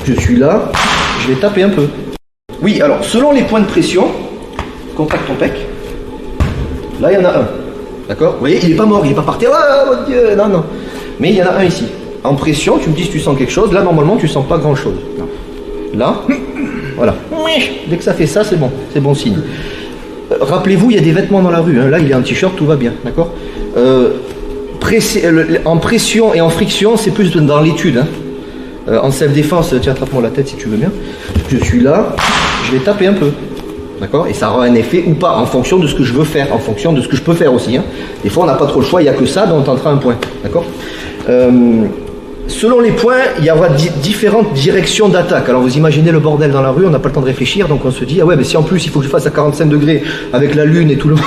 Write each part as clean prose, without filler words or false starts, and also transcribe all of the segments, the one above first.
Je suis là, je vais taper un peu. Oui, alors selon les points de pression, contracte ton pec. Là, il y en a un. D'accord? Vous voyez, il n'est pas mort, il n'est pas par terre. Oh mon Dieu, non, non. Mais il y en a un ici. En pression, tu me dis si tu sens quelque chose. Là, normalement, tu sens pas grand-chose. Là, voilà. Dès que ça fait ça, c'est bon signe. Rappelez-vous, il y a des vêtements dans la rue. Hein. Là, il est en t-shirt, tout va bien. D'accord? En pression et en friction, c'est plus dans l'étude. Hein. En self-défense, tiens, attrape-moi la tête si tu veux bien. Je suis là, je vais taper un peu. D'accord? Et ça aura un effet ou pas, en fonction de ce que je veux faire, en fonction de ce que je peux faire aussi. Hein. Des fois, on n'a pas trop le choix, il n'y a que ça, donc on tentera un point. D'accord? Selon les points, il y aura différentes directions d'attaque. Alors vous imaginez le bordel dans la rue, on n'a pas le temps de réfléchir, donc on se dit, ah ouais, mais si en plus il faut que je fasse à 45 degrés avec la lune et tout le monde.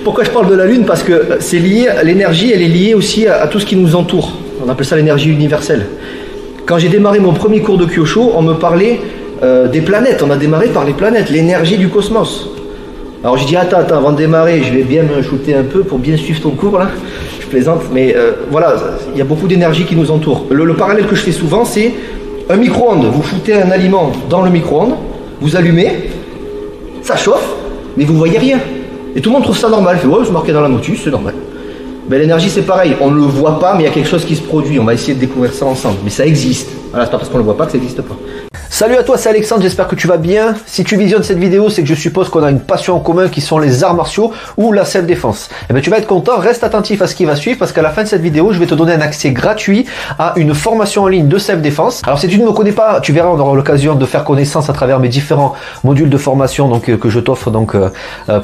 Pourquoi je parle de la lune? Parce que c'est lié, l'énergie, elle est liée aussi à tout ce qui nous entoure. On appelle ça l'énergie universelle. Quand j'ai démarré mon premier cours de Kyosho, on me parlait des planètes. On a démarré par les planètes, l'énergie du cosmos. Alors je dis, attends, avant de démarrer, je vais bien me shooter un peu pour bien suivre ton cours là. Je plaisante, mais voilà, il y a beaucoup d'énergie qui nous entoure. Le parallèle que je fais souvent, c'est un micro-ondes. Vous foutez un aliment dans le micro-ondes, vous allumez, ça chauffe, mais vous voyez rien. Et tout le monde trouve ça normal. Il fait, ouais, c'est marqué dans la notice, c'est normal. Ben, l'énergie, c'est pareil. On ne le voit pas, mais il y a quelque chose qui se produit. On va essayer de découvrir ça ensemble. Mais ça existe. Voilà, c'est pas parce qu'on ne le voit pas que ça n'existe pas. Salut à toi, c'est Alexandre, j'espère que tu vas bien. Si tu visionnes cette vidéo, c'est que je suppose qu'on a une passion en commun qui sont les arts martiaux ou la self-défense. Et bien tu vas être content, reste attentif à ce qui va suivre parce qu'à la fin de cette vidéo, je vais te donner un accès gratuit à une formation en ligne de self-défense. Alors si tu ne me connais pas, tu verras, on aura l'occasion de faire connaissance à travers mes différents modules de formation donc, que je t'offre donc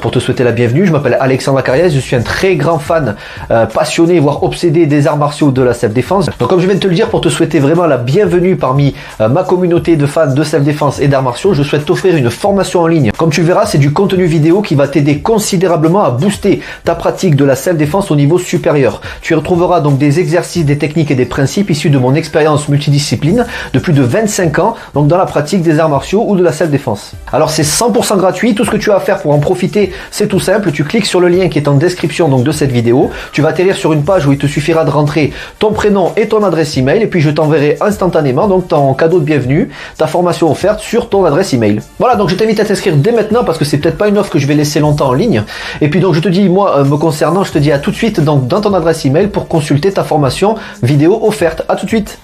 pour te souhaiter la bienvenue. Je m'appelle Alexandre Acariès, je suis un très grand fan, passionné, voire obsédé des arts martiaux de la self-défense. Donc comme je viens de te le dire, pour te souhaiter vraiment la bienvenue parmi ma communauté de fans de self-défense et d'arts martiaux, je souhaite t'offrir une formation en ligne. Comme tu le verras, c'est du contenu vidéo qui va t'aider considérablement à booster ta pratique de la self-défense au niveau supérieur. Tu y retrouveras donc des exercices, des techniques et des principes issus de mon expérience multidiscipline de plus de 25 ans, donc dans la pratique des arts martiaux ou de la self-défense. Alors c'est 100% gratuit, tout ce que tu as à faire pour en profiter, c'est tout simple, tu cliques sur le lien qui est en description donc de cette vidéo, tu vas atterrir sur une page où il te suffira de rentrer ton prénom et ton adresse email et puis je t'enverrai instantanément donc ton cadeau de bienvenue, ta formation offerte sur ton adresse email. Voilà, donc je t'invite à t'inscrire dès maintenant parce que c'est peut-être pas une offre que je vais laisser longtemps en ligne. Et puis donc je te dis, moi me concernant, je te dis à tout de suite donc dans ton adresse email pour consulter ta formation vidéo offerte. À tout de suite.